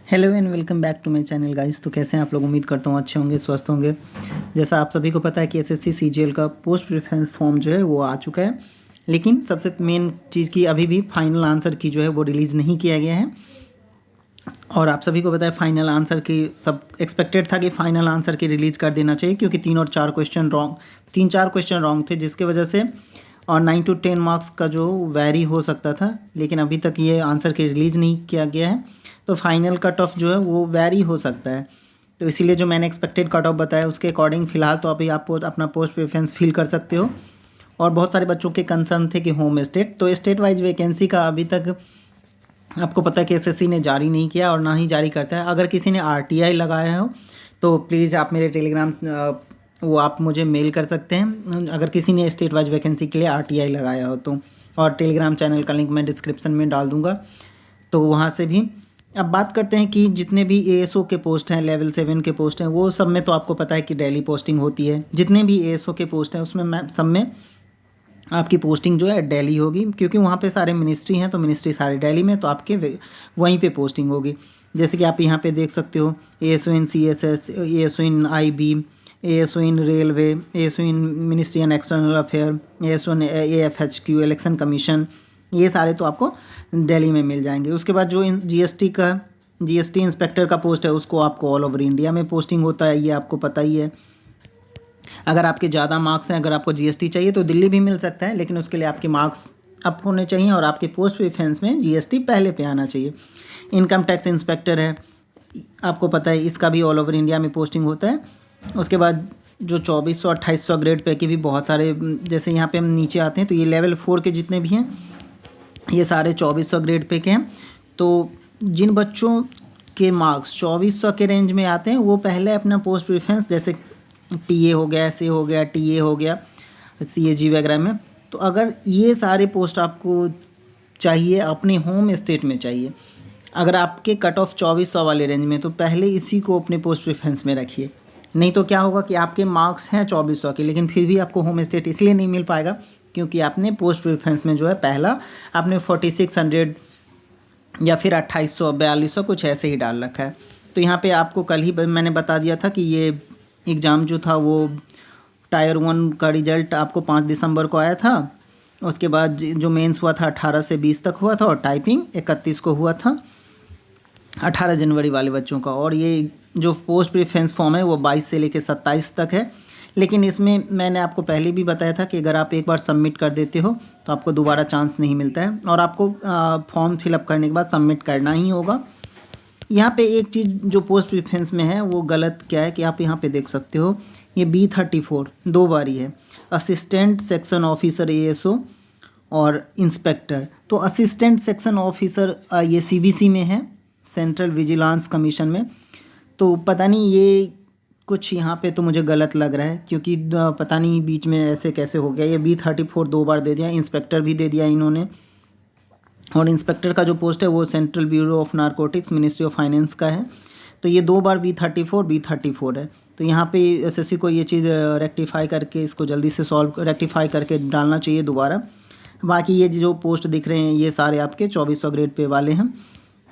Hello and welcome back to my channel guys. तो कैसे हैं आप लोग? उम्मीद करता हूँ अच्छे होंगे, स्वस्थ होंगे। जैसा आप सभी को पता है कि एसएससी सीजीएल का पोस्ट प्रेफरेंस फॉर्म जो है वो आ चुका है, लेकिन सबसे मेन चीज़ की अभी भी फाइनल आंसर की जो है वो रिलीज़ नहीं किया गया है। और आप सभी को पता है फाइनल आंसर की सब एक्सपेक्टेड था कि फाइनल आंसर की रिलीज़ कर देना चाहिए, क्योंकि 3 4 क्वेश्चन रॉन्ग थे, जिसके वजह से और 9 to 10 मार्क्स का जो वैरी हो सकता था, लेकिन अभी तक ये आंसर की रिलीज़ नहीं किया गया है। तो फाइनल कट ऑफ जो है वो वैरी हो सकता है। तो इसीलिए जो मैंने एक्सपेक्टेड कट ऑफ बताया उसके अकॉर्डिंग फ़िलहाल तो अभी आप अपना पोस्ट प्रेफरेंस फिल कर सकते हो। और बहुत सारे बच्चों के कंसर्न थे कि होम स्टेट, तो स्टेट वाइज वैकेंसी का अभी तक आपको पता है कि एसएससी ने जारी नहीं किया और ना ही जारी करता है। अगर किसी ने आरटीआई लगाया हो तो प्लीज़ आप मेरे टेलीग्राम वो आप मुझे मेल कर सकते हैं, अगर किसी ने स्टेट वाइज वैकेंसी के लिए आरटीआई लगाया हो तो। और टेलीग्राम चैनल का लिंक मैं डिस्क्रिप्शन में डाल दूँगा, तो वहाँ से भी। अब बात करते हैं कि जितने भी एएसओ के पोस्ट हैं, लेवल 7 के पोस्ट हैं, वो सब में तो आपको पता है कि डेली पोस्टिंग होती है। जितने भी एएसओ के पोस्ट हैं उसमें सब में आपकी पोस्टिंग जो है दिल्ली होगी, क्योंकि वहाँ पे सारे मिनिस्ट्री हैं, तो मिनिस्ट्री सारे दिल्ली में, तो आपके वहीं पे पोस्टिंग होगी। जैसे कि आप यहाँ पे देख सकते हो, ASO in CSS, ASO in IB, ASO in railway, ASO in ministry and external affair, ASO in AFHQ, election commission, ये सारे तो आपको दिल्ली में मिल जाएंगे। उसके बाद जो जीएसटी इंस्पेक्टर का पोस्ट है उसको आपको ऑल ओवर इंडिया में पोस्टिंग होता है, ये आपको पता ही है। अगर आपके ज़्यादा मार्क्स हैं, अगर आपको जीएसटी चाहिए तो दिल्ली भी मिल सकता है, लेकिन उसके लिए आपके मार्क्स अप होने चाहिए और आपके पोस्ट प्रेफरेंस में जीएसटी पहले पे आना चाहिए। इनकम टैक्स इंस्पेक्टर है, आपको पता है इसका भी ऑल ओवर इंडिया में पोस्टिंग होता है। उसके बाद जो 2400 2800 ग्रेड पे के भी बहुत सारे, जैसे यहाँ पे हम नीचे आते हैं तो ये लेवल 4 के जितने भी हैं ये सारे 2400 ग्रेड पे के हैं। तो जिन बच्चों के मार्क्स 2400 के रेंज में आते हैं वो पहले अपना पोस्ट प्रेफरेंस, जैसे टीए हो गया, एसए हो गया, टीए हो गया, सीएजी वगैरह में, तो अगर ये सारे पोस्ट आपको चाहिए अपने होम स्टेट में चाहिए, अगर आपके कट ऑफ 2400 वाले रेंज में, तो पहले इसी को अपने पोस्ट प्रेफरेंस में रखिए। नहीं तो क्या होगा कि आपके मार्क्स हैं 2400 के, लेकिन फिर भी आपको होम स्टेट इसलिए नहीं मिल पाएगा क्योंकि आपने पोस्ट प्रेफरेंस में जो है पहला आपने 4600 या फिर 2800 4200 कुछ ऐसे ही डाल रखा है। तो यहाँ पे आपको कल ही मैंने बता दिया था कि ये एग्ज़ाम जो था वो टायर 1 का रिज़ल्ट आपको 5 दिसंबर को आया था। उसके बाद जो मेंस हुआ था 18 से 20 तक हुआ था, और टाइपिंग 31 को हुआ था 18 जनवरी वाले बच्चों का। और ये जो पोस्ट प्रेफरेंस फॉर्म है वो 22 से लेकर 27 तक है। लेकिन इसमें मैंने आपको पहले भी बताया था कि अगर आप एक बार सबमिट कर देते हो तो आपको दोबारा चांस नहीं मिलता है, और आपको फॉर्म फिलअप करने के बाद सबमिट करना ही होगा। यहाँ पे एक चीज़ जो पोस्ट प्रेफरेंस में है वो गलत क्या है कि आप यहाँ पे देख सकते हो, ये B34 दो बारी है, असिस्टेंट सेक्शन ऑफिसर एएसओ और इंस्पेक्टर। तो असिस्टेंट सेक्शन ऑफिसर ये सीबीसी में है, सेंट्रल विजिलेंस कमीशन में। तो पता नहीं ये कुछ यहाँ पे तो मुझे गलत लग रहा है, क्योंकि पता नहीं बीच में ऐसे कैसे हो गया। ये B34 दो बार दे दिया, इंस्पेक्टर भी दे दिया इन्होंने। और इंस्पेक्टर का जो पोस्ट है वो central bureau of narcotics, ministry of finance का है। तो ये दो बार B34 है। तो यहाँ पे एसएससी को ये चीज़ रेक्टिफाई करके, इसको जल्दी से रेक्टिफाई करके डालना चाहिए दोबारा। बाकी ये जो पोस्ट दिख रहे हैं ये सारे आपके 2400 ग्रेड पे वाले हैं।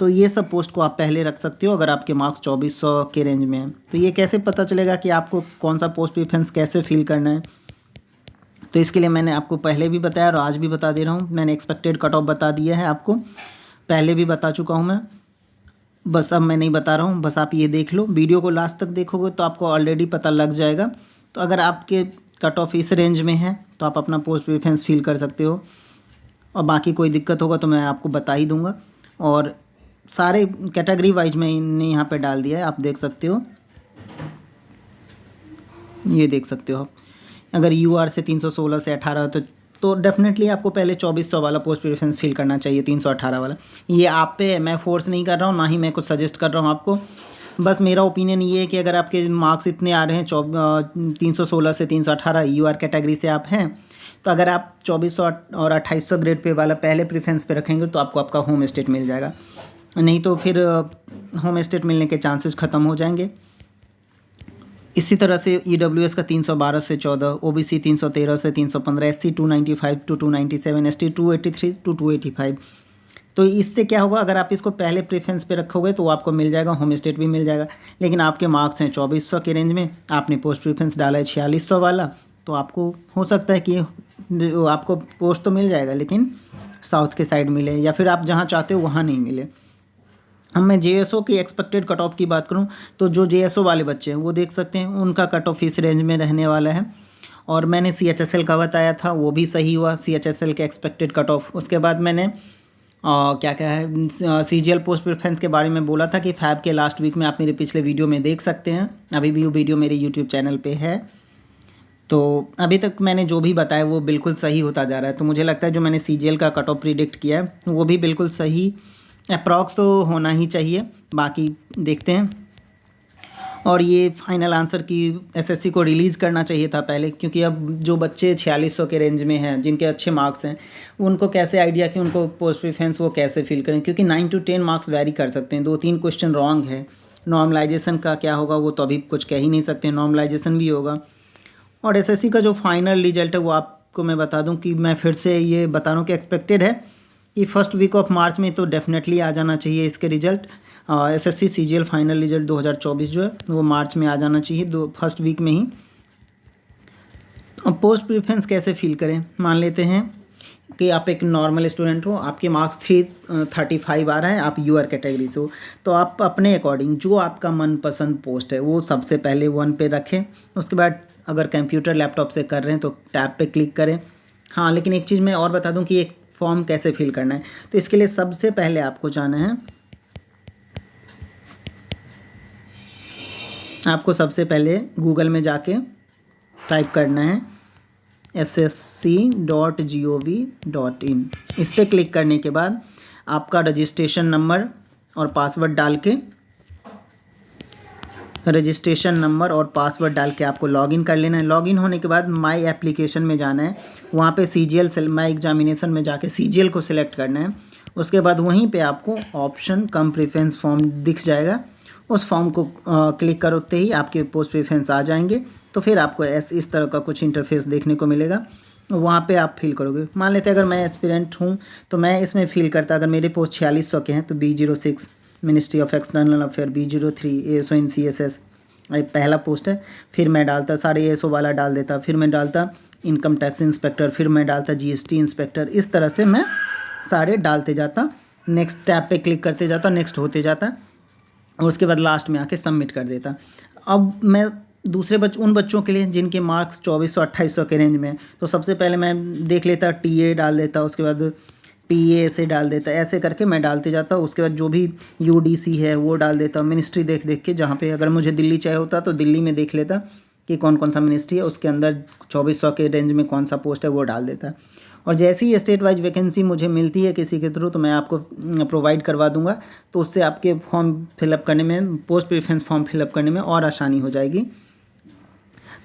तो ये सब पोस्ट को आप पहले रख सकते हो अगर आपके मार्क्स 2400 के रेंज में हैं। तो ये कैसे पता चलेगा कि आपको कौन सा पोस्ट प्रेफरेंस कैसे फिल करना है? तो इसके लिए मैंने आपको पहले भी बताया और आज भी बता दे रहा हूँ। मैंने एक्सपेक्टेड कट ऑफ बता दिया है आपको, पहले भी बता चुका हूँ मैं, बस अब मैं नहीं बता रहा हूँ। बस आप ये देख लो, वीडियो को लास्ट तक देखोगे तो आपको ऑलरेडी पता लग जाएगा। तो अगर आपके कट ऑफ इस रेंज में है तो आप अपना पोस्ट प्रेफरेंस फिल कर सकते हो, और बाकी कोई दिक्कत होगा तो मैं आपको बता ही दूँगा। और सारे कैटेगरी वाइज मैंने यहाँ पे डाल दिया है, आप देख सकते हो, ये देख सकते हो आप। अगर यूआर से 316 से 18 तो डेफिनेटली आपको पहले 2400 वाला पोस्ट प्रेफरेंस फिल करना चाहिए, 318 वाला। ये आप पे है, मैं फोर्स नहीं कर रहा हूँ, ना ही मैं कुछ सजेस्ट कर रहा हूँ आपको। बस मेरा ओपिनियन ये है कि अगर आपके मार्क्स इतने आ रहे हैं 316 से 318 यूआर कैटेगरी से आप हैं, तो अगर आप 2400 और 2800 ग्रेड पे वाला पहले प्रेफरेंस पे रखेंगे तो आपको आपका होम स्टेट मिल जाएगा। नहीं तो फिर होम स्टेट मिलने के चांसेस ख़त्म हो जाएंगे। इसी तरह से ईडब्ल्यूएस का 312 से 14, ओबीसी 313 से 315, एससी 295 टू 297, एसटी 283 टू 285, तो इससे क्या होगा, अगर आप इसको पहले प्रेफरेंस पे रखोगे तो आपको मिल जाएगा, होम स्टेट भी मिल जाएगा। लेकिन आपके मार्क्स हैं 2400 के रेंज में, आपने पोस्ट प्रेफरेंस डाला है 4600 वाला, तो आपको हो सकता है कि आपको पोस्ट तो मिल जाएगा लेकिन साउथ के साइड मिले, या फिर आप जहाँ चाहते हो वहाँ नहीं मिले। अब मैं जेएसओ की एक्सपेक्टेड कट ऑफ की बात करूं तो जो जेएसओ वाले बच्चे हैं वो देख सकते हैं, उनका कट ऑफ इस रेंज में रहने वाला है। और मैंने सीएचएसएल का बताया था, वो भी सही हुआ, सीएचएसएल के एक्सपेक्टेड कट ऑफ। उसके बाद मैंने क्या क्या है सीजीएल पोस्ट प्रेफरेंस के बारे में बोला था कि फैब के लास्ट वीक में आप मेरे पिछले वीडियो में देख सकते हैं, अभी भी वो वीडियो मेरे यूट्यूब चैनल पे है। तो अभी तक मैंने जो भी बताया वो बिल्कुल सही होता जा रहा है। तो मुझे लगता है जो मैंने सीजीएल का कट ऑफ प्रिडिक्ट किया है वो भी बिल्कुल सही, अप्रॉक्स तो होना ही चाहिए, बाकी देखते हैं। और ये फाइनल आंसर की एसएससी को रिलीज़ करना चाहिए था पहले, क्योंकि अब जो बच्चे 4600 के रेंज में हैं जिनके अच्छे मार्क्स हैं, उनको कैसे आइडिया कि उनको पोस्ट प्रेफरेंस वो कैसे फिल करें, क्योंकि 9 to 10 मार्क्स वैरी कर सकते हैं। 2-3 क्वेश्चन रॉन्ग है। नॉर्मलाइजेशन का क्या होगा वो तो अभी कुछ कह ही नहीं सकते, नॉर्मलाइजेशन भी होगा। और एसएससी का जो फाइनल रिजल्ट है वो आपको मैं बता दूं कि मैं फिर से ये बता रहा हूँ कि एक्सपेक्टेड है कि फर्स्ट वीक ऑफ मार्च में तो डेफिनेटली आ जाना चाहिए इसके result. SSC CGL final result 2024 जो है वो मार्च में आ जाना चाहिए, फर्स्ट वीक में ही। अब पोस्ट प्रेफरेंस कैसे फील करें, मान लेते हैं कि आप एक नॉर्मल स्टूडेंट हो, आपके मार्क्स 335 आ रहा है, आप यूआर कैटेगरी से हो, तो आप अपने अकॉर्डिंग जो आपका मनपसंद पोस्ट है वो सबसे पहले 1 पे रखें। उसके बाद अगर कंप्यूटर लैपटॉप से कर रहे हैं तो टैब पे क्लिक करें। हाँ, लेकिन एक चीज़ मैं और बता दूं कि एक फॉर्म कैसे फिल करना है। तो इसके लिए सबसे पहले आपको जाना है, आपको सबसे पहले गूगल में जाके टाइप करना है ssc.gov.in। इस पर क्लिक करने के बाद आपका रजिस्ट्रेशन नंबर और पासवर्ड डाल के आपको लॉगिन कर लेना है। लॉगिन होने के बाद माई एप्लीकेशन में जाना है, वहाँ पे सीजीएल माई एग्जामिनेशन में जाके सीजीएल को सिलेक्ट करना है। उसके बाद वहीं पे आपको ऑप्शन कम प्रेफरेंस फॉर्म दिख जाएगा, उस फॉर्म को क्लिक करते ही आपके पोस्ट प्रेफरेंस आ जाएंगे। तो फिर आपको इस तरह का कुछ इंटरफेस देखने को मिलेगा, वहाँ पे आप फिल करोगे। मान लेते हैं अगर मैं एस्पिरेंट हूँ तो मैं इसमें फिल करता, अगर मेरे पोस्ट 4600 के हैं तो B06 ministry of external affair, B03 ASO in CSS पहला पोस्ट है। फिर मैं डालता सारे ASO वाला डाल देता, फिर मैं डालता इनकम टैक्स इंस्पेक्टर, फिर मैं डालता GST इंस्पेक्टर। इस तरह से मैं सारे डालते जाता, नेक्स्ट टैब पे क्लिक करते जाता, नेक्स्ट होते जाता, और उसके बाद लास्ट में आके सबमिट कर देता। अब मैं दूसरे उन बच्चों के लिए जिनके मार्क्स 2400-2800 के रेंज में, तो सबसे पहले मैं देख लेता, TA डाल देता, उसके बाद PA से डाल देता, ऐसे करके मैं डालते जाता। उसके बाद जो भी UDC है वो डाल देता, मिनिस्ट्री देख के, जहाँ पे अगर मुझे दिल्ली चाहिए होता तो दिल्ली में देख लेता कि कौन कौन सा मिनिस्ट्री है, उसके अंदर 2400 के रेंज में कौन सा पोस्ट है वो डाल देता। और जैसे ही स्टेट वाइज वैकेंसी मुझे मिलती है किसी के थ्रू तो मैं आपको प्रोवाइड करवा दूंगा, तो उससे आपके फॉर्म फिलअप करने में, पोस्ट प्रेफरेंस फॉर्म फिलअप करने में और आसानी हो जाएगी।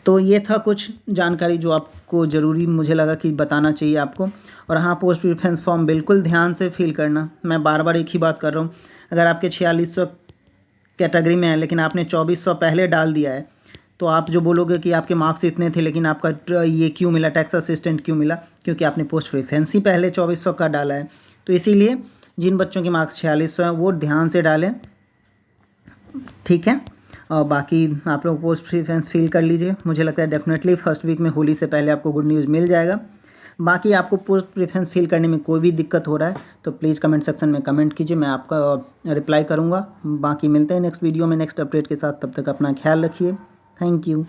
तो ये था कुछ जानकारी जो आपको ज़रूरी मुझे लगा कि बताना चाहिए आपको। और हाँ, पोस्ट प्रेफरेंस फॉर्म बिल्कुल ध्यान से फिल करना, मैं बार बार एक ही बात कर रहा हूँ। अगर आपके 4600 कैटेगरी में है लेकिन आपने 2400 पहले डाल दिया है तो आप जो बोलोगे कि आपके मार्क्स इतने थे लेकिन आपका ये क्यों मिला, टैक्स असिस्टेंट क्यों मिला, क्योंकि आपने पोस्ट प्रेफरेंस ही पहले 2400 का डाला है। तो इसीलिए जिन बच्चों के मार्क्स 4600 हैं वो ध्यान से डालें, ठीक है। और बाकी आप लोग पोस्ट प्रेफरेंस फिल कर लीजिए, मुझे लगता है डेफिनेटली फर्स्ट वीक में होली से पहले आपको गुड न्यूज़ मिल जाएगा। बाकी आपको पोस्ट प्रेफरेंस फिल करने में कोई भी दिक्कत हो रहा है तो प्लीज़ कमेंट सेक्शन में कमेंट कीजिए, मैं आपका रिप्लाई करूँगा। बाकी मिलते हैं नेक्स्ट वीडियो में नेक्स्ट अपडेट के साथ, तब तक अपना ख्याल रखिए। Thank you.